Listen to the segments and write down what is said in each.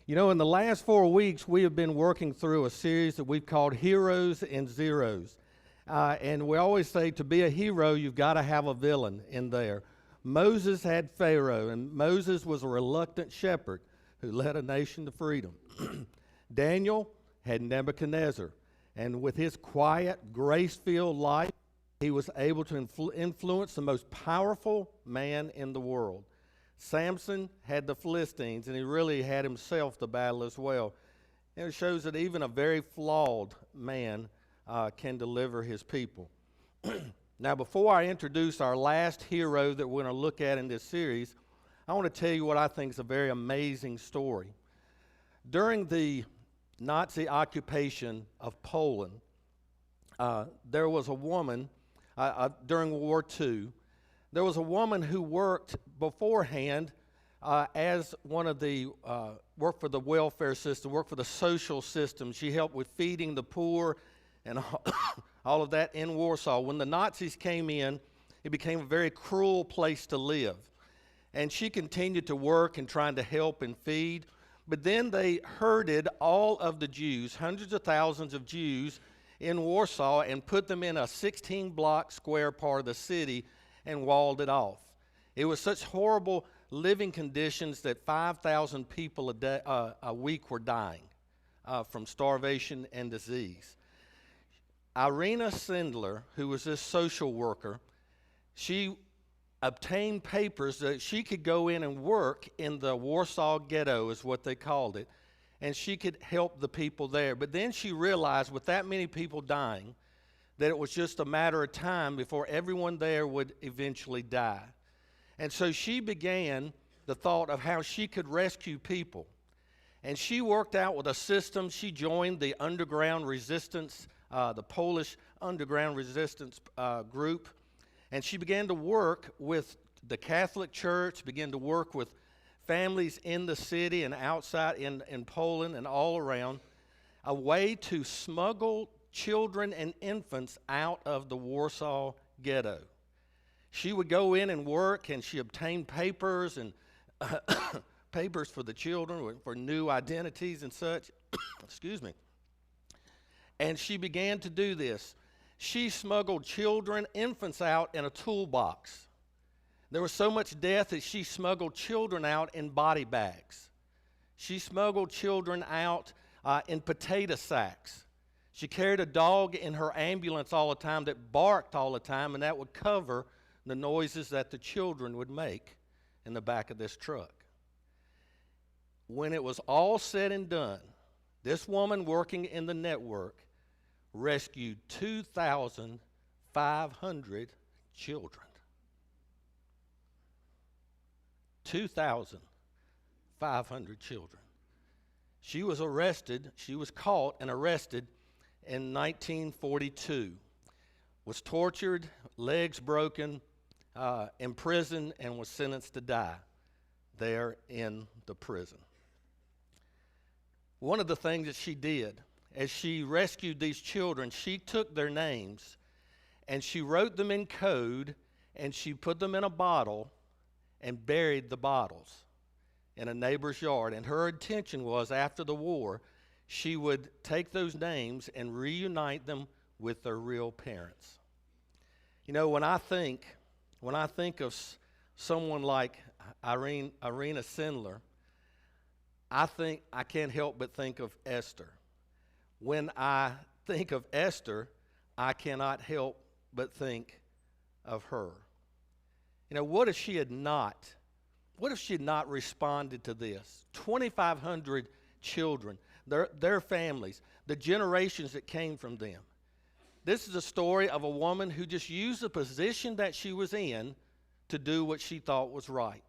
You know, in the last 4 weeks, we have been working through a series that we've called Heroes and Zeros. And we always say to be a hero, you've got to have a villain in there. Moses had Pharaoh, and Moses was a reluctant shepherd who led a nation to freedom. Daniel had Nebuchadnezzar, and with his quiet, grace-filled life, he was able to influence the most powerful man in the world. Samson had the Philistines, and he really had himself to battle as well. And it shows that even a very flawed man can deliver his people. Now, before I introduce our last hero that we're going to look at in this series, I want to tell you what I think is a very amazing story. During the Nazi occupation of Poland, there was a woman, during World War II, there was a woman who worked beforehand as one of the, worked for the welfare system, worked for the social system. She helped with feeding the poor and all of that in Warsaw. When the Nazis came in, it became a very cruel place to live. And she continued to work and trying to help and feed. But then they herded all of the Jews, hundreds of thousands of Jews, in Warsaw and put them in a 16-block square part of the city and walled it off. It was such horrible living conditions that 5,000 people a week were dying from starvation and disease. Irina Sendler, who was this social worker, she obtained papers that she could go in and work in the Warsaw Ghetto, is what they called it, and she could help the people there. But then she realized with that many people dying, that it was just a matter of time before everyone there would eventually die. And so she began the thought of how she could rescue people. And she worked out with a system. She joined the underground resistance, the Polish underground resistance group. And she began to work with the Catholic Church, began to work with families in the city and outside in Poland and all around, a way to smuggle children and infants out of the Warsaw Ghetto. She would go in and work, and she obtained papers and papers for the children for new identities and such. Excuse me. And she began to do this. She smuggled children, infants out in a toolbox. There was so much death that she smuggled children out in body bags. She smuggled children out in potato sacks. She carried a dog in her ambulance all the time that barked all the time, and that would cover the noises that the children would make in the back of this truck. When it was all said and done, this woman working in the network rescued 2,500 children. 2,500 children. She was arrested, she was caught and arrested in 1942, was tortured, legs broken, imprisoned, and was sentenced to die there in the prison. One of the things that she did, as she rescued these children, she took their names and she wrote them in code and she put them in a bottle and buried the bottles in a neighbor's yard. And her intention was, after the war, she would take those names and reunite them with their real parents. You know, when I think of someone like Irina Sendler, I can't help but think of Esther. When I think of Esther, I cannot help but think of her. You know, what if she had not responded to this? 2,500 children, their families, the generations that came from them. This is a story of a woman who just used the position that she was in to do what she thought was right.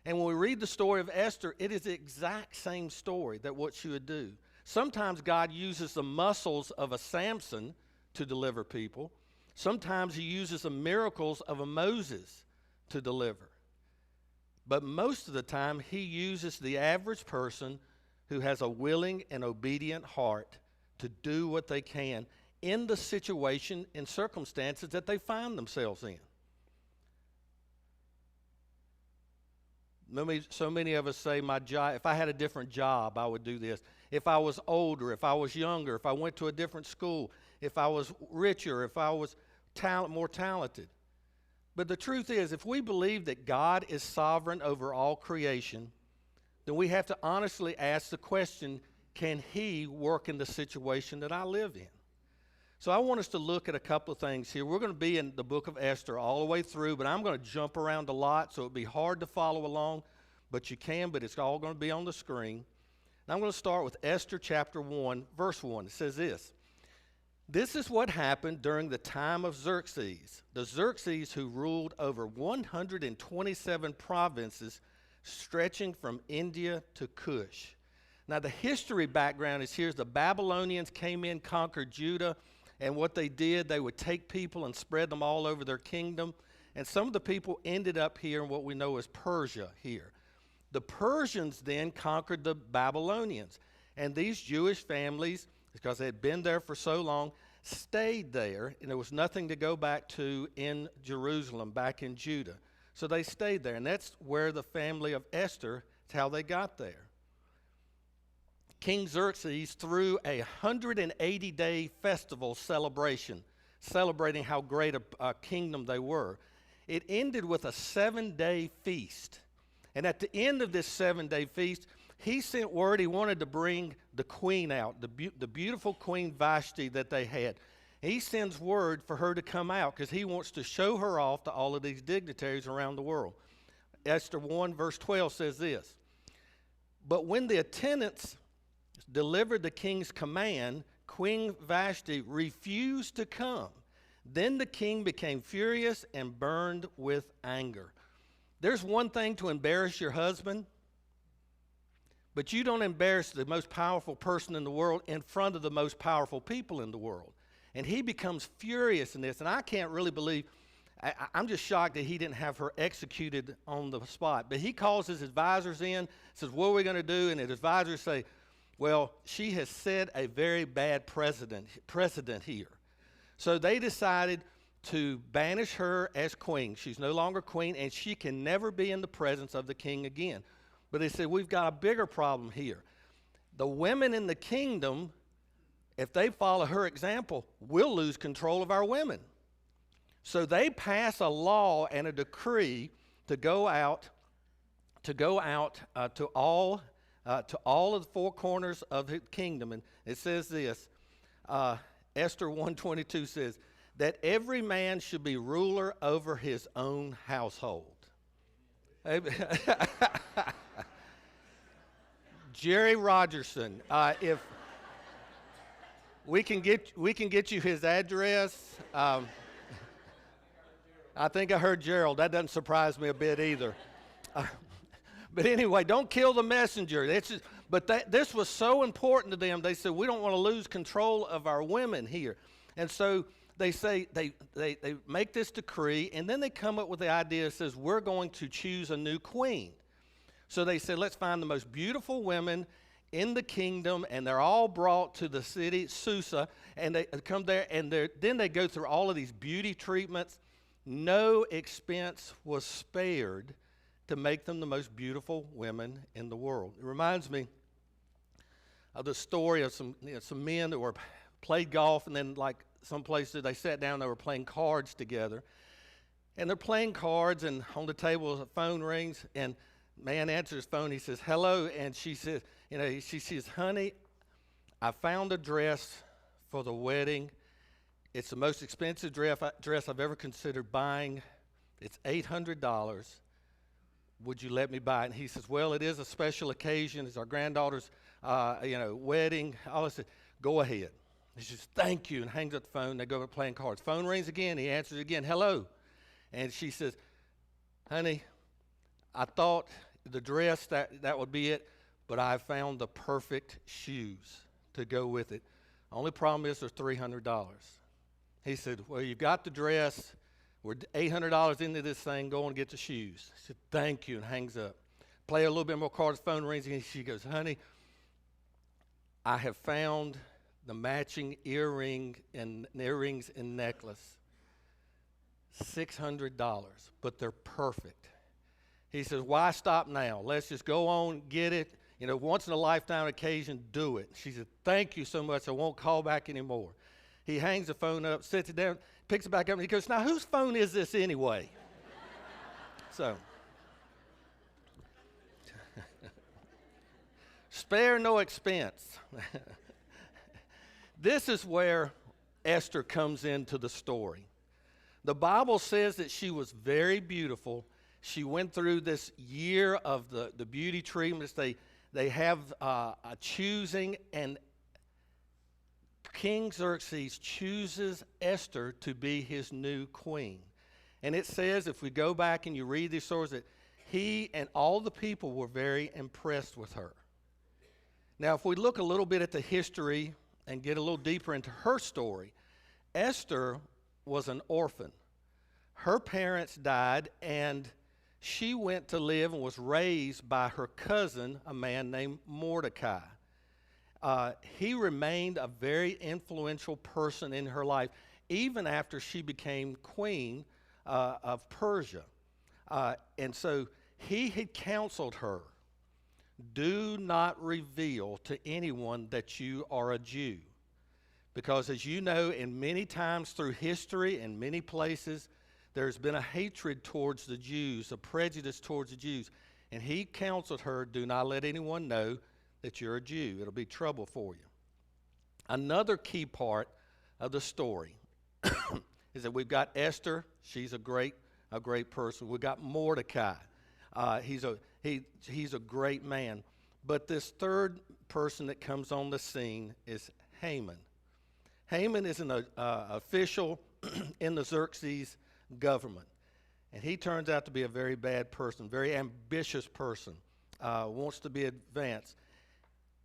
And when we read the story of Esther, it is the exact same story that what she would do. Sometimes God uses the muscles of a Samson to deliver people. Sometimes he uses the miracles of a Moses to deliver. But most of the time, he uses the average person who has a willing and obedient heart to do what they can in the situation and circumstances that they find themselves in. So many of us say, my job, if I had a different job, I would do this. If I was older, if I was younger, if I went to a different school, if I was richer, if I was more talented. But the truth is, if we believe that God is sovereign over all creation, then we have to honestly ask the question, can He work in the situation that I live in? So I want us to look at a couple of things here. We're going to be in the book of Esther all the way through, but I'm going to jump around a lot, so it'll be hard to follow along, but you can, but it's all going to be on the screen. And I'm going to start with Esther chapter 1, verse 1. It says this: "This is what happened during the time of Xerxes, the Xerxes who ruled over 127 provinces stretching from India to Cush." Now the history background is here's the Babylonians came in, conquered Judah, and what they did, they would take people and spread them all over their kingdom. And some of the people ended up here in what we know as Persia here. The Persians then conquered the Babylonians. And these Jewish families, because they had been there for so long, stayed there. And there was nothing to go back to in Jerusalem, back in Judah. So they stayed there. And that's where the family of Esther, it's how they got there. King Xerxes threw a 180-day festival celebration, celebrating how great a kingdom they were. It ended with a 7-day feast. And at the end of this 7-day feast, he sent word he wanted to bring the queen out, the beautiful Queen Vashti that they had. He sends word for her to come out because he wants to show her off to all of these dignitaries around the world. Esther 1 verse 12 says this: "But when the attendants delivered the king's command, Queen Vashti refused to come. Then the king became furious and burned with anger." There's one thing to embarrass your husband, but you don't embarrass the most powerful person in the world in front of the most powerful people in the world. And he becomes furious in this, and I can't really believe, I'm just shocked that he didn't have her executed on the spot. But he calls his advisors in, says, "What are we going to do?" And his advisors say, "Well, she has set a very bad precedent here." So they decided to banish her as queen. She's no longer queen, and she can never be in the presence of the king again. But they said, we've got a bigger problem here. The women in the kingdom, if they follow her example, we'll lose control of our women. So they pass a law and a decree to go out to all of the four corners of the kingdom. And it says this, Esther 1:22 says, that every man should be ruler over his own household. Jerry Rogerson, if we can get you his address. I think I heard Gerald. That doesn't surprise me a bit either. But anyway, don't kill the messenger. This was so important to them. They said, we don't want to lose control of our women here. And so they say, they make this decree, and then they come up with the idea that says, we're going to choose a new queen. So they said, let's find the most beautiful women in the kingdom, and they're all brought to the city, Susa, and they come there, and then they go through all of these beauty treatments. No expense was spared to make them the most beautiful women in the world. It reminds me of the story of some men that played golf, and then like some places they sat down, they were playing cards together. And they're playing cards, and on the table the phone rings, and man answers his phone. He says, hello, and she says, she says, honey, I found a dress for the wedding. It's the most expensive dress I've ever considered buying. It's $800. Would you let me buy it? And he says, well, it is a special occasion. It's our granddaughter's, wedding. I said, go ahead. He says, thank you, and hangs up the phone. They go over playing cards. Phone rings again. He answers again, hello. And she says, honey, I thought the dress, that would be it, but I found the perfect shoes to go with it. Only problem is they're $300. He said, well, you've got the dress. We're $800 into this thing. Go and get the shoes. He said, thank you, and hangs up. Play a little bit more cards. Phone rings again. She goes, honey, I have found the matching earrings and necklace. $600, but they're perfect. He says, why stop now? Let's just go on, get it. You know, once in a lifetime occasion, do it. She said, thank you so much. I won't call back anymore. He hangs the phone up, sits it down, picks it back up, and he goes, now whose phone is this anyway? So, spare no expense. This is where Esther comes into the story. The Bible says that she was very beautiful. She went through this year of the beauty treatments. They have a choosing, and King Xerxes chooses Esther to be his new queen. And it says, if we go back and you read these stories, that he and all the people were very impressed with her. Now, if we look a little bit at the history and get a little deeper into her story, Esther was an orphan. Her parents died, and she went to live and was raised by her cousin, a man named Mordecai. He remained a very influential person in her life, even after she became queen of Persia. And so he had counseled her, do not reveal to anyone that you are a Jew. Because as you know, in many times through history and many places, there's been a hatred towards the Jews, a prejudice towards the Jews. And he counseled her, do not let anyone know that you're a Jew. It'll be trouble for you. Another key part of the story is that we've got Esther. She's a great person. We've got Mordecai. He's a great man. But this third person that comes on the scene is Haman. Haman is an official in the Xerxes government. And he turns out to be a very bad person, very ambitious person, wants to be advanced.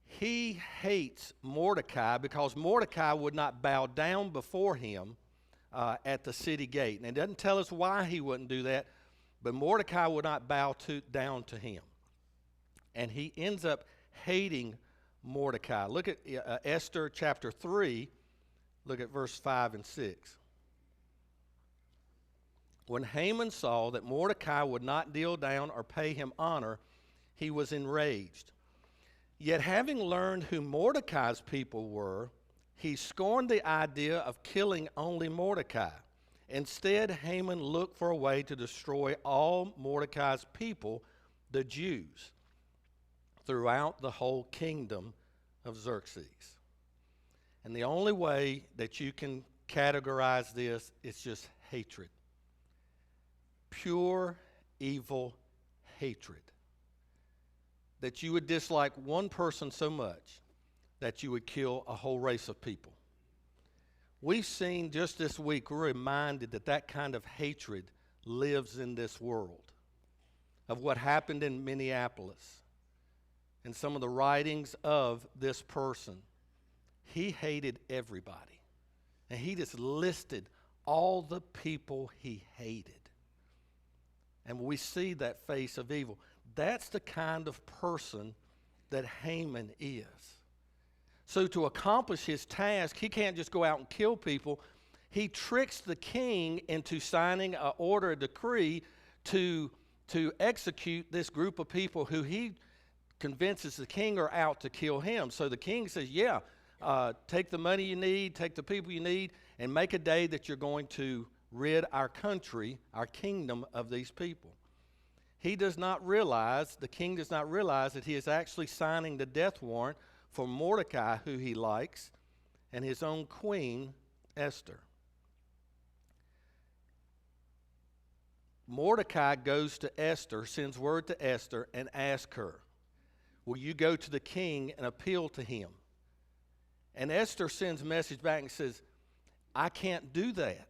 He hates Mordecai because Mordecai would not bow down before him at the city gate. And it doesn't tell us why he wouldn't do that, but Mordecai would not bow down to him. And he ends up hating Mordecai. Look at Esther chapter 3. Look at verse 5 and 6. When Haman saw that Mordecai would not kneel down or pay him honor, he was enraged. Yet having learned who Mordecai's people were, he scorned the idea of killing only Mordecai. Instead, Haman looked for a way to destroy all Mordecai's people, the Jews, throughout the whole kingdom of Xerxes. And the only way that you can categorize this is just hatred. Pure, evil hatred. That you would dislike one person so much that you would kill a whole race of people. We've seen just this week, we're reminded that that kind of hatred lives in this world. Of what happened in Minneapolis and some of the writings of this person. He hated everybody. And he just listed all the people he hated. And we see that face of evil. That's the kind of person that Haman is. So to accomplish his task, he can't just go out and kill people. He tricks the king into signing an order, a decree to execute this group of people who he convinces the king are out to kill him. So the king says, yeah, take the money you need, take the people you need, and make a day that you're going to rid our country, our kingdom of these people. He does not realize, the king does not realize that he is actually signing the death warrant for Mordecai, who he likes, and his own queen, Esther. Mordecai goes to Esther, sends word to Esther, and asks her, will you go to the king and appeal to him? And Esther sends a message back and says, I can't do that.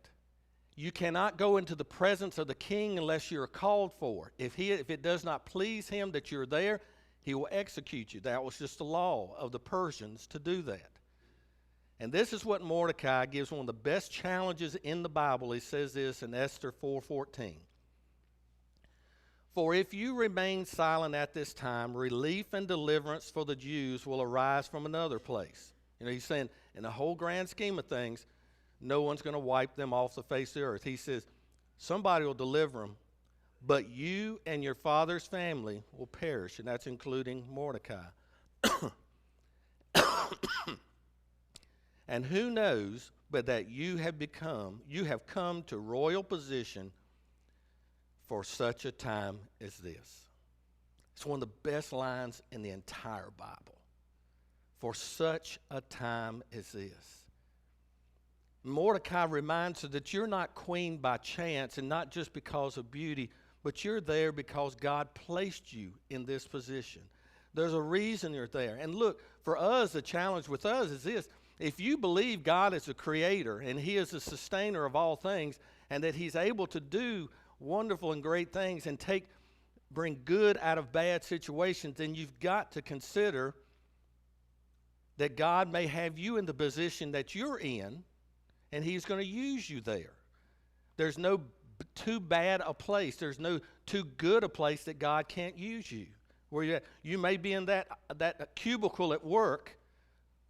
You cannot go into the presence of the king unless you're called for. If it does not please him that you're there, he will execute you. That was just the law of the Persians to do that. And this is what Mordecai gives one of the best challenges in the Bible. He says this in Esther 4:14. For if you remain silent at this time, relief and deliverance for the Jews will arise from another place. You know, he's saying in the whole grand scheme of things, no one's going to wipe them off the face of the earth. He says, somebody will deliver them, but you and your father's family will perish, and that's including Mordecai. And who knows but that you have come to royal position for such a time as this. It's one of the best lines in the entire Bible. For such a time as this. Mordecai reminds her that you're not queen by chance and not just because of beauty, but you're there because God placed you in this position. There's a reason you're there. And look, for us, the challenge with us is this. If you believe God is a creator and he is a sustainer of all things and that he's able to do wonderful and great things and bring good out of bad situations, then you've got to consider that God may have you in the position that you're in and he's going to use you there. There's no too bad a place. There's no too good a place that God can't use you. Where you may be in that cubicle at work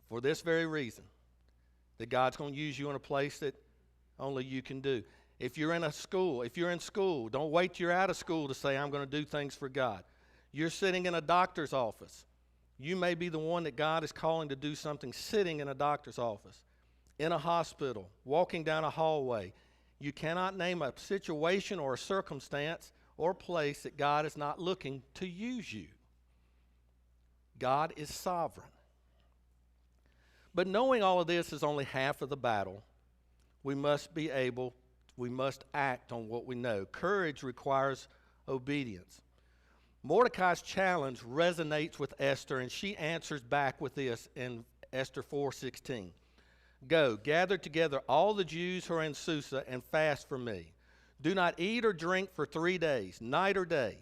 for this very reason, that God's going to use you in a place that only you can do. If you're in school, don't wait till you're out of school to say, I'm going to do things for God. You're sitting in a doctor's office. You may be the one that God is calling to do something sitting in a doctor's office, in a hospital, walking down a hallway. You cannot name a situation or a circumstance or place that God is not looking to use you. God is sovereign. But knowing all of this is only half of the battle. We must act on what we know. Courage requires obedience. Mordecai's challenge resonates with Esther, and she answers back with this in Esther 4:16. Go, gather together all the Jews who are in Susa and fast for me. Do not eat or drink for 3 days, night or day.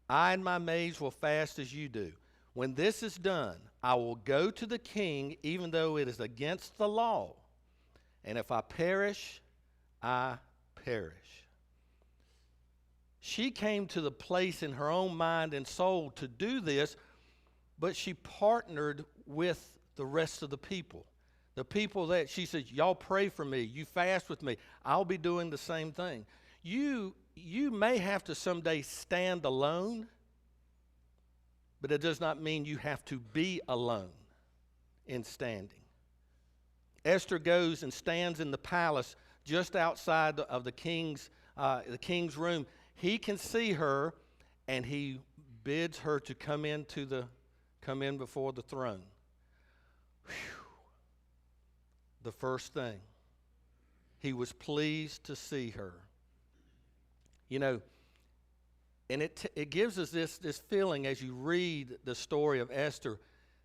I and my maids will fast as you do. When this is done, I will go to the king, even though it is against the law. And if I perish, I perish. She came to the place in her own mind and soul to do this, but she partnered with the rest of the people. The people that she said, y'all pray for me, you fast with me, I'll be doing the same thing. You may have to someday stand alone, but it does not mean you have to be alone in standing. Esther goes and stands in the palace just outside of the king's room. He can see her, and he bids her to come in before the throne. Whew. The first thing, he was pleased to see her. You know, and it gives us this feeling as you read the story of Esther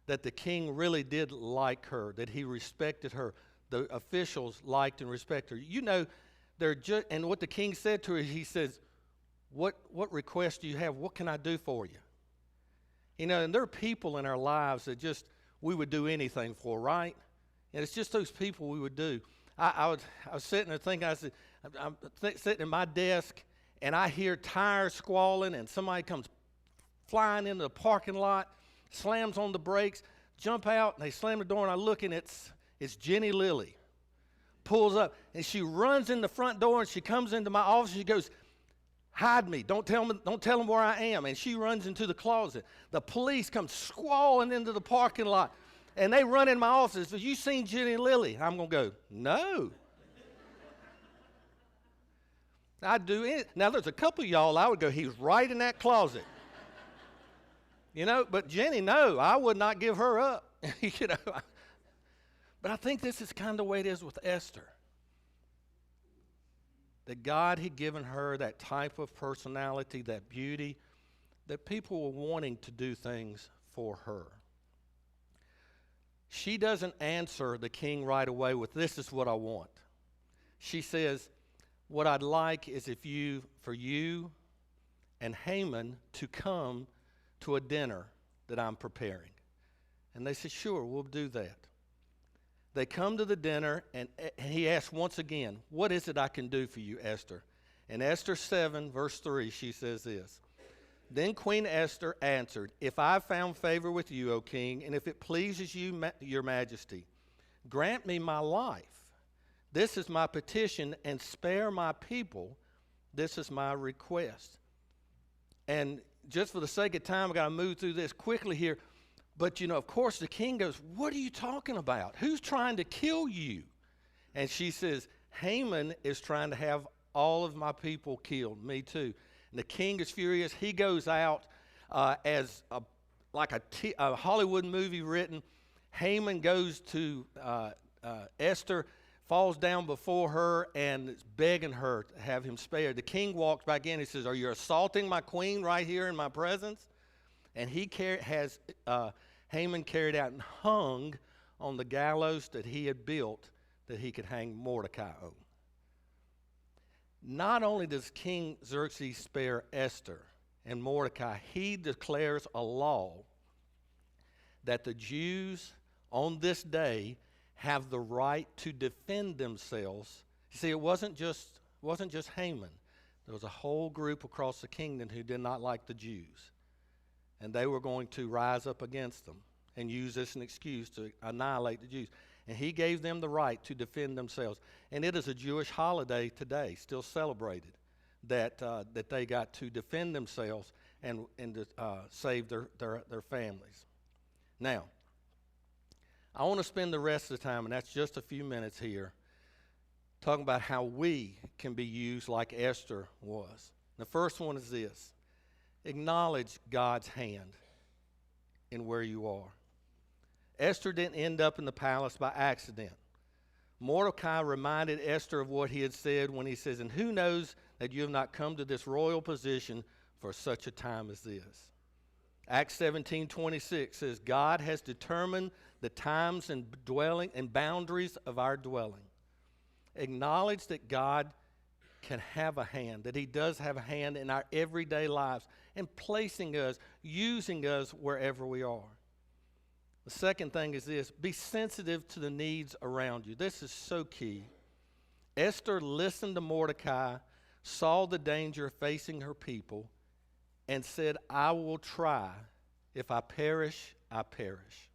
that the king really did like her, that he respected her. The officials liked and respected her. You know, and what the king said to her, he says, what request do you have? What can I do for you? You know, and there are people in our lives that we would do anything for, right? And it's just those people we would do. I was sitting there thinking, I'm sitting at my desk, and I hear tires squalling, and somebody comes flying into the parking lot, slams on the brakes, jump out, and they slam the door, and I look, and it's Jenny Lilly. Pulls up, and she runs in the front door, and she comes into my office, and she goes, hide me, don't tell them where I am. And she runs into the closet. The police come squalling into the parking lot, and they run in my office. Have you seen Jenny Lilly? I'm going to go, no. I'd do it. Now, there's a couple of y'all, I would go, he's right in that closet. You know, but Jenny, no, I would not give her up. You know, but I think this is kind of the way it is with Esther. That God had given her that type of personality, that beauty, that people were wanting to do things for her. She doesn't answer the king right away with, this is what I want. She says, what I'd like is for you and Haman to come to a dinner that I'm preparing. And they said, sure, we'll do that. They come to the dinner, and he asks once again, what is it I can do for you, Esther? In Esther 7, verse 3, she says this. Then Queen Esther answered, if I have found favor with you, O king, and if it pleases you, your majesty, grant me my life. This is my petition, and spare my people. This is my request. And just for the sake of time, I've got to move through this quickly here. But, of course, the king goes, "What are you talking about? Who's trying to kill you?" And she says, "Haman is trying to have all of my people killed, me too." And the king is furious. He goes out as a Hollywood movie written. Haman goes to Esther, falls down before her, and is begging her to have him spared. The king walks back in. He says, "Are you assaulting my queen right here in my presence?" And he has Haman carried out and hung on the gallows that he had built that he could hang Mordecai on. Not only does King Xerxes spare Esther and Mordecai, he declares a law that the Jews on this day have the right to defend themselves. You see, it wasn't just Haman. There was a whole group across the kingdom who did not like the Jews. And they were going to rise up against them and use this as an excuse to annihilate the Jews. And he gave them the right to defend themselves. And it is a Jewish holiday today, still celebrated, that they got to defend themselves and to save their families. Now, I want to spend the rest of the time, and that's just a few minutes here, talking about how we can be used like Esther was. The first one is this: acknowledge God's hand in where you are. Esther didn't end up in the palace by accident. Mordecai reminded Esther of what he had said when he says, "And who knows that you have not come to this royal position for such a time as this?" Acts 17:26 says, "God has determined the times and dwelling and boundaries of our dwelling." Acknowledge that God can have a hand, that he does have a hand in our everyday lives and placing us, using us wherever we are. The second thing is this: be sensitive to the needs around you. This is so key. Esther listened to Mordecai, saw the danger facing her people, and said, "I will try. If I perish, I perish."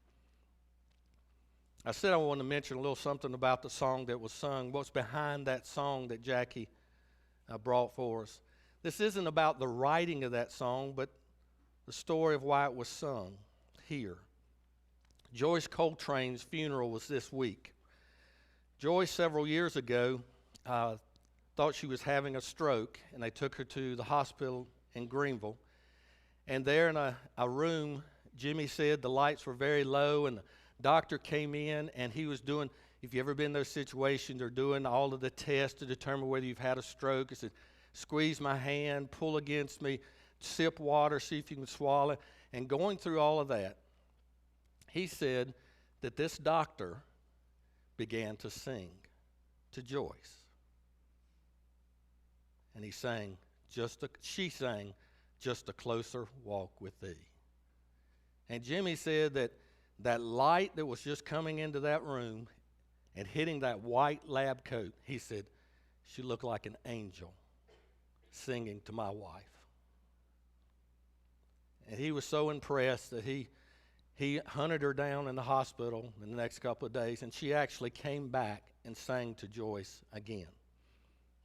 I said I want to mention a little something about the song that was sung, what's behind that song that Jackie brought for us. This isn't about the writing of that song, but the story of why it was sung here. Joyce Coltrane's funeral was this week. Joyce, several years ago, thought she was having a stroke, and they took her to the hospital in Greenville. And there in a room, Jimmy said the lights were very low, and the doctor came in, and he was doing, if you've ever been in those situations, they're doing all of the tests to determine whether you've had a stroke. He said, "Squeeze my hand, pull against me, sip water, see if you can swallow." And going through all of that, he said that this doctor began to sing to Joyce. And she sang, "Just a closer walk with thee." And Jimmy said that light that was just coming into that room and hitting that white lab coat, he said, she looked like an angel singing to my wife. And he was so impressed that he hunted her down in the hospital in the next couple of days, and she actually came back and sang to Joyce again.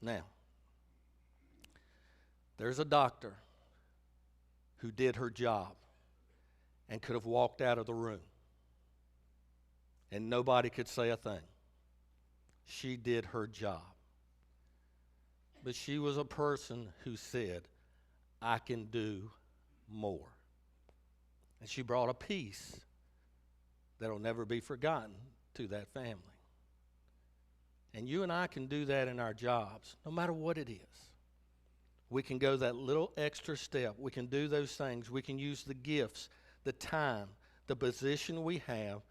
Now, there's a doctor who did her job and could have walked out of the room, and nobody could say a thing. She did her job. But she was a person who said, "I can do more." And she brought a peace that will never be forgotten to that family. And you and I can do that in our jobs, no matter what it is. We can go that little extra step. We can do those things. We can use the gifts, the time, the position we have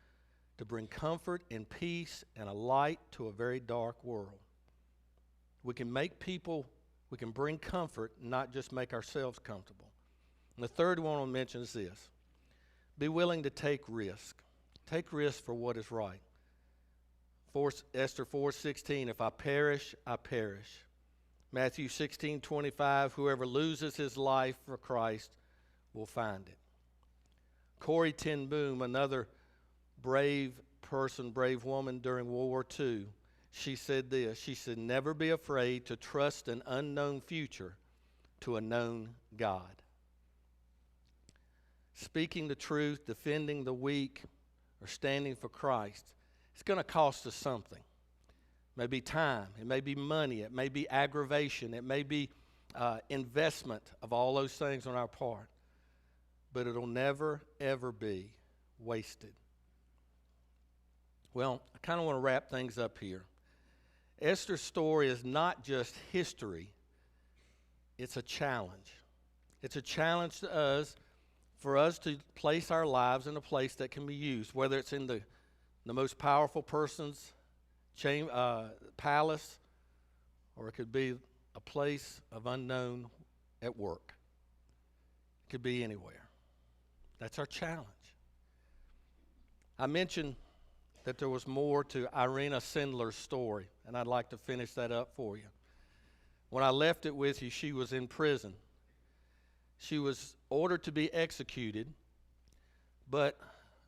to bring comfort and peace and a light to a very dark world. We can bring comfort, not just make ourselves comfortable. And the third one I'll mention is this: be willing to take risk. Take risk for what is right. Esther 4:16, "If I perish, I perish." Matthew 16:25, "Whoever loses his life for Christ will find it." Corrie ten Boom, another brave woman during World War II, she said this. She said, "Never be afraid to trust an unknown future to a known God." speaking the truth, defending the weak, or standing for Christ, it's going to cost us something. It may be time, it may be money, it may be aggravation, it may be investment of all those things on our part. But it'll never, ever be wasted. Well, I kind of want to wrap things up here. Esther's story is not just history, it's a challenge. It's a challenge to us, for us to place our lives in a place that can be used, whether it's in the most powerful person's palace, or it could be a place of unknown at work. It could be anywhere. That's our challenge. I mentioned that there was more to Irena Sendler's story, and I'd like to finish that up for you. When I left it with you, she was in prison. She was ordered to be executed, but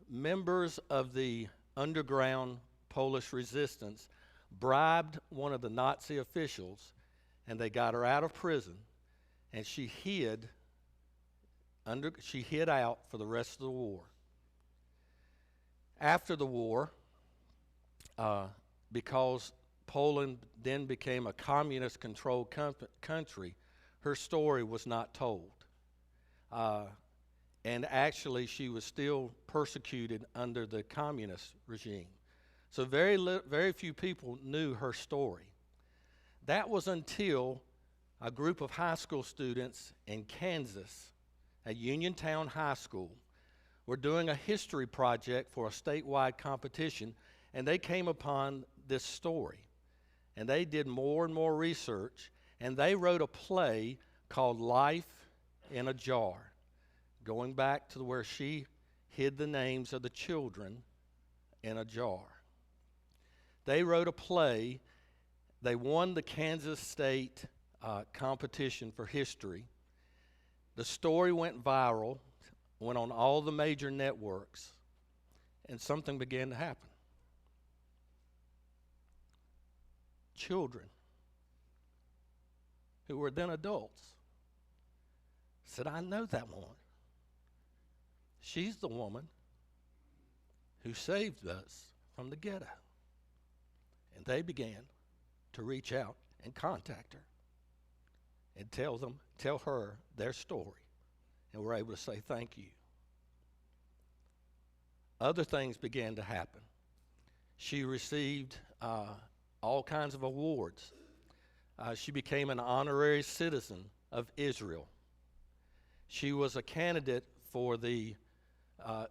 members of the underground Polish resistance bribed one of the Nazi officials, and they got her out of prison, and she hid out for the rest of the war. After the war, because Poland then became a communist-controlled country, her story was not told. And actually, she was still persecuted under the communist regime. So very few people knew her story. That was until a group of high school students in Kansas at Uniontown High School were doing a history project for a statewide competition, and they came upon this story. And they did more and more research, and they wrote a play called Life in a Jar, going back to where she hid the names of the children in a jar. They wrote a play. They won the Kansas State competition for history. The story went viral, went on all the major networks, and something began to happen. Children who were then adults said, I know that woman. She's the woman who saved us from the ghetto. And they began to reach out and contact her and tell her their story. And we're able to say thank you. Other things began to happen. She received all kinds of awards. She became an honorary citizen of Israel. She was a candidate for the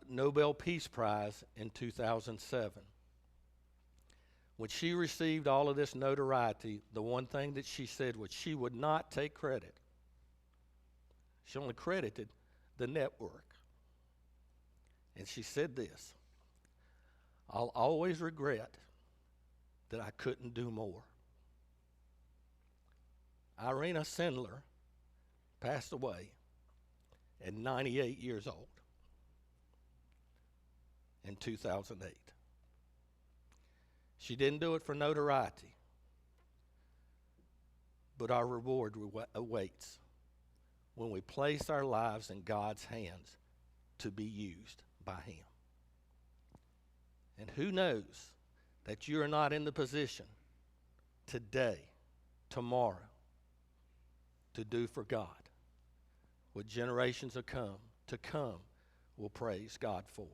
Nobel Peace Prize in 2007. When she received all of this notoriety, the one thing that she said was she would not take credit. She only credited the network. And she said this, I'll always regret that I couldn't do more. Irena Sendler passed away at 98 years old in 2008. She didn't do it for notoriety, but our reward awaits when we place our lives in God's hands to be used by Him. And who knows that you are not in the position today, tomorrow, to do for God what generations to come will praise God for.